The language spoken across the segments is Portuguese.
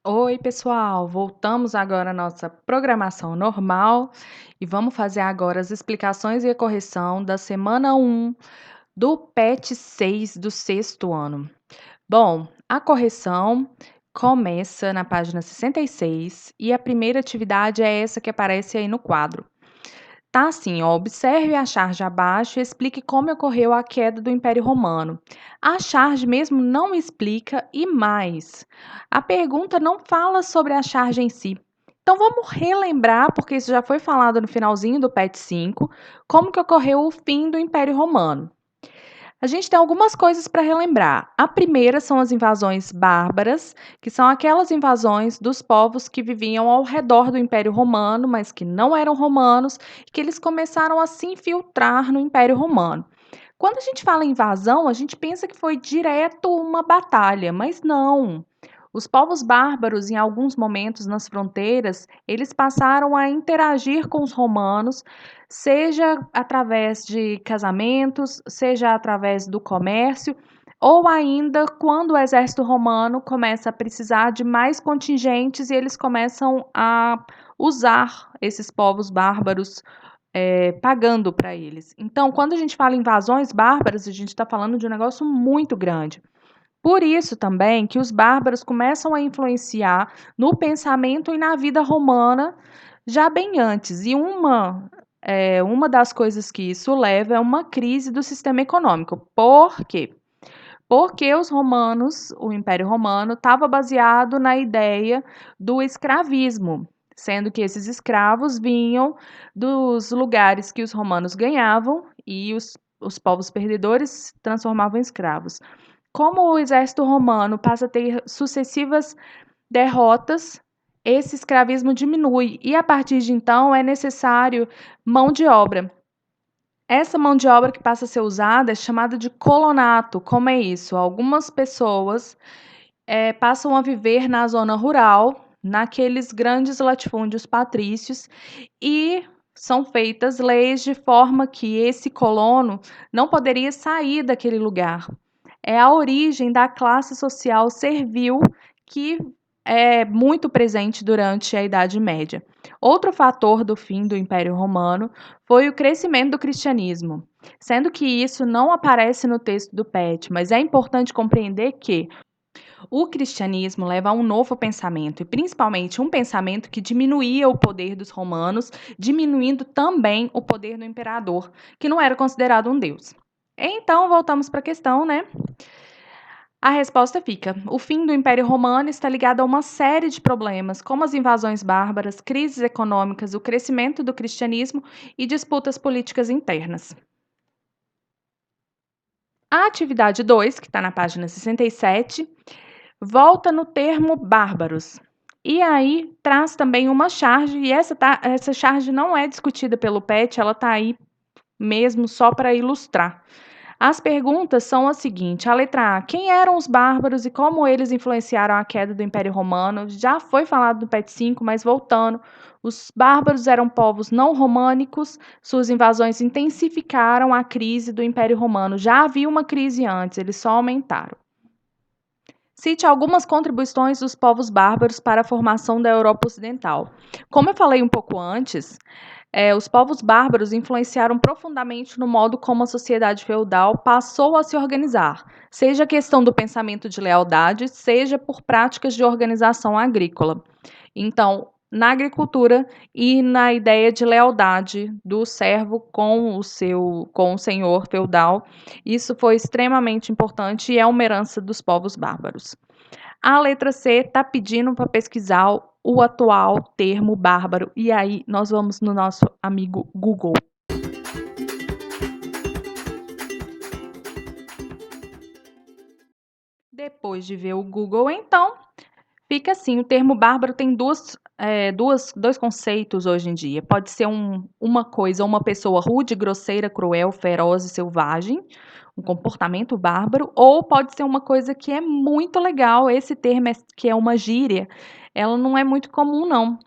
Oi, pessoal! Voltamos agora à nossa programação normal e vamos fazer agora as explicações e a correção da semana 1 do PET 6 do sexto ano. Bom, a correção começa na página 66 e a primeira atividade é essa que aparece aí no quadro. Tá assim, ó, observe a charge abaixo e explique como ocorreu a queda do Império Romano. A charge mesmo não explica e mais. A pergunta não fala sobre a charge em si. Então vamos relembrar, porque isso já foi falado no finalzinho do PET 5, como que ocorreu o fim do Império Romano. A gente tem algumas coisas para relembrar. A primeira são as invasões bárbaras, que são aquelas invasões dos povos que viviam ao redor do Império Romano, mas que não eram romanos, e que eles começaram a se infiltrar no Império Romano. Quando a gente fala em invasão, a gente pensa que foi direto uma batalha, mas não. Os povos bárbaros, em alguns momentos nas fronteiras, eles passaram a interagir com os romanos, seja através de casamentos, seja através do comércio, ou ainda quando o exército romano começa a precisar de mais contingentes e eles começam a usar esses povos bárbaros pagando para eles. Então, quando a gente fala em invasões bárbaras, a gente está falando de um negócio muito grande. Por isso também que os bárbaros começam a influenciar no pensamento e na vida romana já bem antes. E uma das coisas que isso leva é uma crise do sistema econômico. Por quê? Porque os romanos, o Império Romano, estava baseado na ideia do escravismo, sendo que esses escravos vinham dos lugares que os romanos ganhavam e os povos perdedores transformavam em escravos. Como o exército romano passa a ter sucessivas derrotas, esse escravismo diminui e, a partir de então, é necessário mão de obra. Essa mão de obra que passa a ser usada é chamada de colonato. Como é isso? Algumas pessoas passam a viver na zona rural, naqueles grandes latifúndios patrícios, e são feitas leis de forma que esse colono não poderia sair daquele lugar. É a origem da classe social servil que é muito presente durante a Idade Média. Outro fator do fim do Império Romano foi o crescimento do cristianismo, sendo que isso não aparece no texto do PET, mas é importante compreender que o cristianismo leva a um novo pensamento, e principalmente um pensamento que diminuía o poder dos romanos, diminuindo também o poder do imperador, que não era considerado um deus. Então, voltamos para a questão, né? A resposta fica: o fim do Império Romano está ligado a uma série de problemas, como as invasões bárbaras, crises econômicas, o crescimento do cristianismo e disputas políticas internas. A atividade 2, que está na página 67, volta no termo bárbaros. E aí traz também uma charge, e essa charge não é discutida pelo PET, ela está aí mesmo só para ilustrar. As perguntas são as seguintes: a letra A, quem eram os bárbaros e como eles influenciaram a queda do Império Romano? Já foi falado no PET 5, mas voltando, os bárbaros eram povos não românicos, suas invasões intensificaram a crise do Império Romano. Já havia uma crise antes, eles só aumentaram. Cite algumas contribuições dos povos bárbaros para a formação da Europa Ocidental. Como eu falei um pouco antes, os povos bárbaros influenciaram profundamente no modo como a sociedade feudal passou a se organizar, seja a questão do pensamento de lealdade, seja por práticas de organização agrícola. Então, na agricultura e na ideia de lealdade do servo com o senhor feudal, isso foi extremamente importante e é uma herança dos povos bárbaros. A letra C está pedindo para pesquisar o atual termo bárbaro. E aí nós vamos no nosso amigo Google. Depois de ver o Google, então, fica assim: o termo bárbaro tem dois conceitos hoje em dia. Pode ser uma coisa, uma pessoa rude, grosseira, cruel, feroz e selvagem, um comportamento bárbaro, ou pode ser uma coisa que é muito legal. Esse termo, que é uma gíria, ela não é muito comum, não.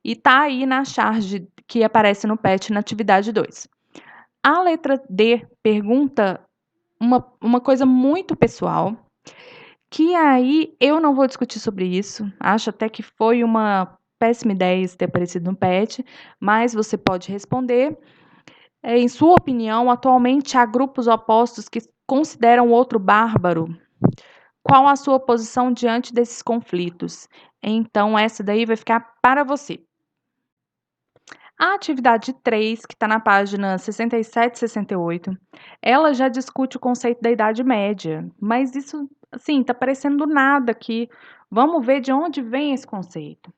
E tá aí na charge que aparece no PET na atividade 2. A letra D pergunta uma coisa muito pessoal, Que aí eu não vou discutir sobre isso, acho até que foi uma péssima ideia isso ter aparecido no PET, mas você pode responder. Em sua opinião, atualmente há grupos opostos que consideram o outro bárbaro. Qual a sua posição diante desses conflitos? Então, essa daí vai ficar para você. A atividade 3, que está na página 67 e 68, ela já discute o conceito da Idade Média, mas isso, assim, está parecendo nada aqui. Vamos ver de onde vem esse conceito.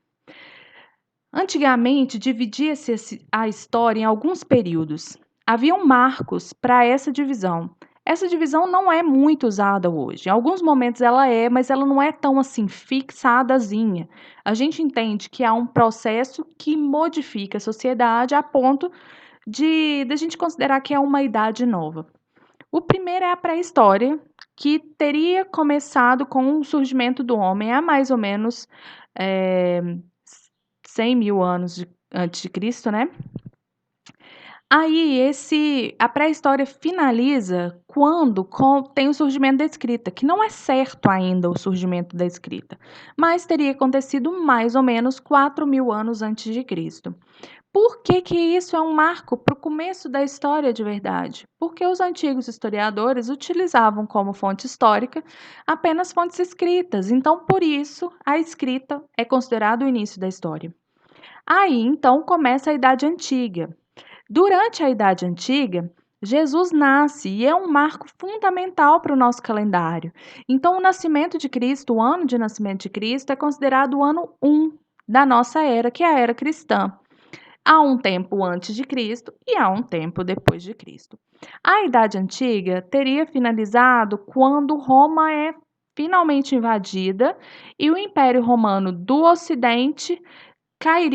Antigamente, dividia-se a história em alguns períodos. Haviam marcos para essa divisão. Essa divisão não é muito usada hoje. Em alguns momentos ela é, mas ela não é tão assim fixadazinha. A gente entende que há um processo que modifica a sociedade a ponto de a gente considerar que é uma idade nova. O primeiro é a pré-história, que teria começado com o surgimento do homem há mais ou menos 100 mil anos antes de Cristo, né? Aí a pré-história finaliza quando tem o surgimento da escrita, que não é certo ainda o surgimento da escrita, mas teria acontecido mais ou menos 4 mil anos antes de Cristo. Por que que isso é um marco para o começo da história de verdade? Porque os antigos historiadores utilizavam como fonte histórica apenas fontes escritas, então por isso a escrita é considerado o início da história. Aí então começa a Idade Antiga. Durante a Idade Antiga, Jesus nasce e é um marco fundamental para o nosso calendário. Então, o nascimento de Cristo, o ano de nascimento de Cristo, é considerado o ano 1 da nossa era, que é a era cristã. Há um tempo antes de Cristo e há um tempo depois de Cristo. A Idade Antiga teria finalizado quando Roma é finalmente invadida e o Império Romano do Ocidente cai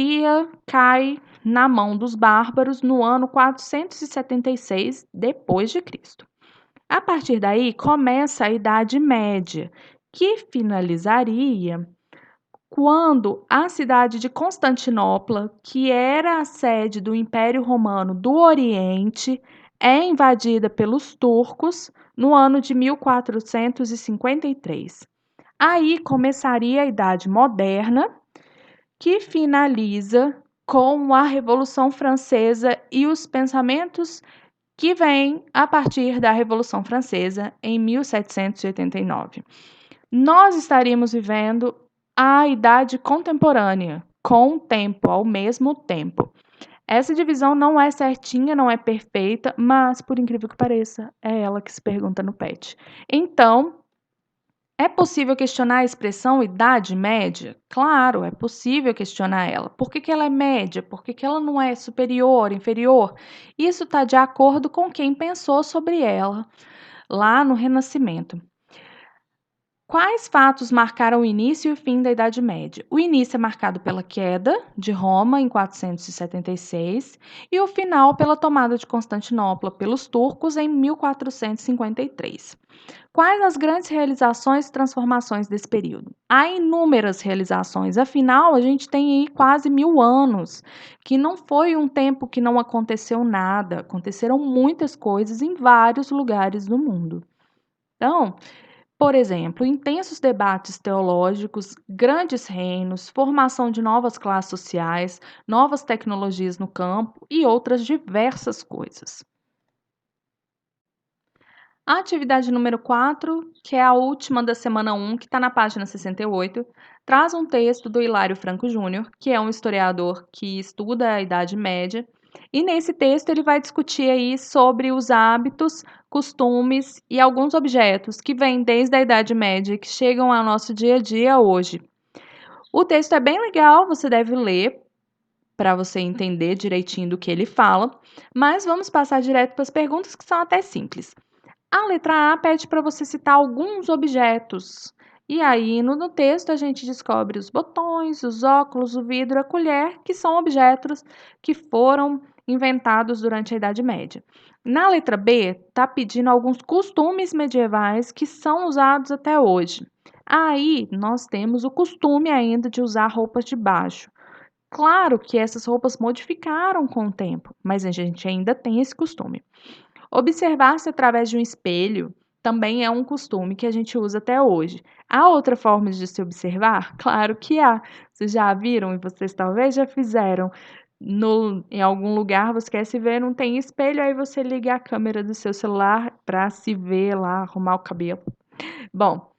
na mão dos bárbaros no ano 476 depois de Cristo. A partir daí começa a Idade Média, que finalizaria quando a cidade de Constantinopla, que era a sede do Império Romano do Oriente, é invadida pelos turcos no ano de 1453. Aí começaria a Idade Moderna, que finaliza com a Revolução Francesa e os pensamentos que vêm a partir da Revolução Francesa em 1789. Nós estaríamos vivendo a idade contemporânea, com o tempo, ao mesmo tempo. Essa divisão não é certinha, não é perfeita, mas, por incrível que pareça, é ela que se pergunta no PET. Então, é possível questionar a expressão idade média? Claro, é possível questionar ela. Por que ela é média? Por que ela não é superior, inferior? Isso está de acordo com quem pensou sobre ela lá no Renascimento. Quais fatos marcaram o início e o fim da Idade Média? O início é marcado pela queda de Roma em 476 e o final pela tomada de Constantinopla pelos turcos em 1453. Quais as grandes realizações e transformações desse período? Há inúmeras realizações, afinal, a gente tem aí quase 1000 anos, que não foi um tempo que não aconteceu nada, aconteceram muitas coisas em vários lugares do mundo. Então, por exemplo, intensos debates teológicos, grandes reinos, formação de novas classes sociais, novas tecnologias no campo e outras diversas coisas. A atividade número 4, que é a última da semana 1, que está na página 68, traz um texto do Hilário Franco Júnior, que é um historiador que estuda a Idade Média, e nesse texto ele vai discutir aí sobre os hábitos, costumes e alguns objetos que vêm desde a Idade Média e que chegam ao nosso dia a dia hoje. O texto é bem legal, você deve ler para você entender direitinho do que ele fala, mas vamos passar direto para as perguntas que são até simples. A letra A pede para você citar alguns objetos. E aí, no texto, a gente descobre os botões, os óculos, o vidro, a colher, que são objetos que foram inventados durante a Idade Média. Na letra B, está pedindo alguns costumes medievais que são usados até hoje. Aí, nós temos o costume ainda de usar roupas de baixo. Claro que essas roupas modificaram com o tempo, mas a gente ainda tem esse costume. Observar-se através de um espelho, também é um costume que a gente usa até hoje. Há outra forma de se observar? Claro que há. Vocês já viram e vocês talvez já fizeram. Em algum lugar você quer se ver, não tem espelho, aí você liga a câmera do seu celular para se ver lá, arrumar o cabelo. Bom,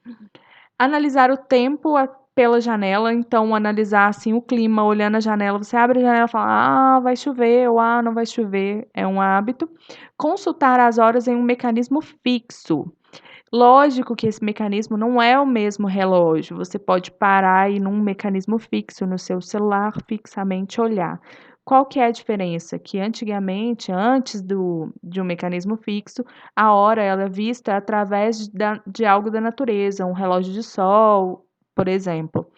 analisar o tempo pela janela, então analisar assim o clima, olhando a janela, você abre a janela e fala: "Ah, vai chover", ou "Ah, não vai chover", é um hábito. Consultar as horas em um mecanismo fixo. Lógico que esse mecanismo não é o mesmo relógio, você pode parar e ir num mecanismo fixo no seu celular, fixamente olhar. Qual que é a diferença? Que antigamente, antes de um mecanismo fixo, a hora ela é vista através de algo da natureza, um relógio de sol, por exemplo.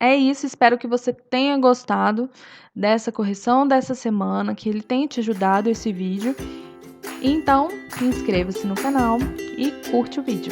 É isso, espero que você tenha gostado dessa correção dessa semana, que ele tenha te ajudado esse vídeo. Então, inscreva-se no canal e curte o vídeo.